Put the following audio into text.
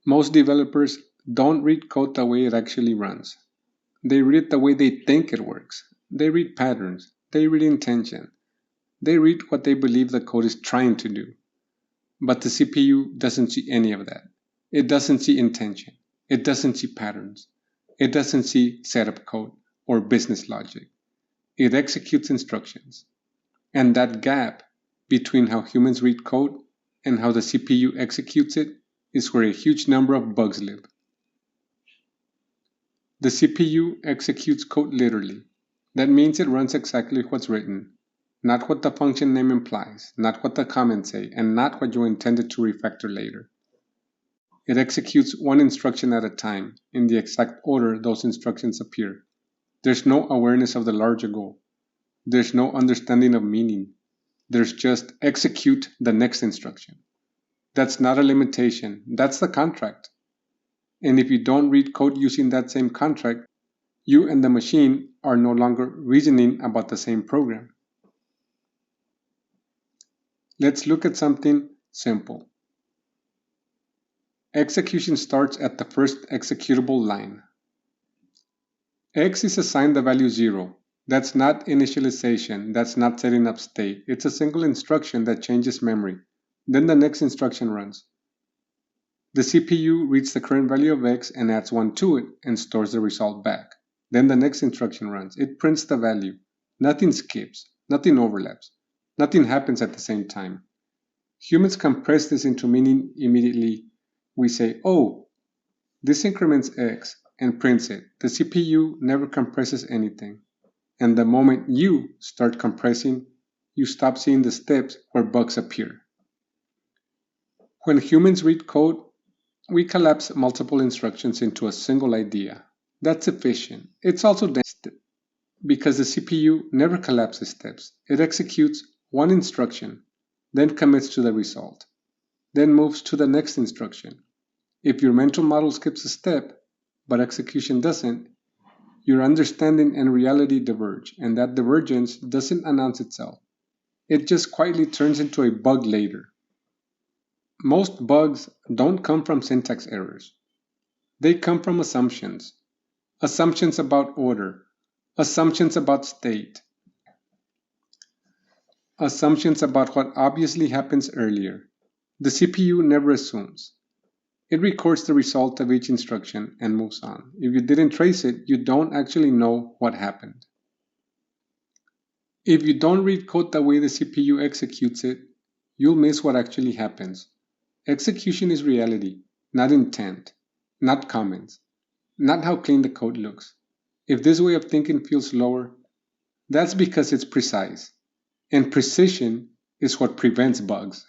Most developers don't read code the way it actually runs. They read it the way they think it works. They read patterns. They read intention. They read what they believe the code is trying to do. But the CPU doesn't see any of that. It doesn't see intention. It doesn't see patterns. It doesn't see setup code or business logic. It executes instructions. And that gap between how humans read code and how the CPU executes it is where a huge number of bugs live. The CPU executes code literally. That means it runs exactly what's written, not what the function name implies, not what the comments say, and not what you intended to refactor later. It executes one instruction at a time, in the exact order those instructions appear. There's no awareness of the larger goal. There's no understanding of meaning. There's just execute the next instruction. That's not a limitation. That's the contract. And if you don't read code using that same contract, you and the machine are no longer reasoning about the same program. Let's look at something simple. Execution starts at the first executable line. X is assigned the value 0. That's not initialization. That's not setting up state. It's a single instruction that changes memory. Then the next instruction runs. The CPU reads the current value of X and adds 1 to it and stores the result back. Then the next instruction runs. It prints the value. Nothing skips. Nothing overlaps. Nothing happens at the same time. Humans compress this into meaning immediately. We say, oh, this increments X and prints it. The CPU never compresses anything. And the moment you start compressing, you stop seeing the steps where bugs appear. When humans read code, we collapse multiple instructions into a single idea. That's efficient. It's also dense because the CPU never collapses steps. It executes one instruction, then commits to the result, then moves to the next instruction. If your mental model skips a step, but execution doesn't, your understanding and reality diverge, and that divergence doesn't announce itself. It just quietly turns into a bug later. Most bugs don't come from syntax errors. They come from assumptions. Assumptions about order. Assumptions about state. Assumptions about what obviously happens earlier. The CPU never assumes. It records the result of each instruction and moves on. If you didn't trace it, you don't actually know what happened. If you don't read code the way the CPU executes it, you'll miss what actually happens. Execution is reality, not intent, not comments, not how clean the code looks. If this way of thinking feels slower, that's because it's precise. And precision is what prevents bugs.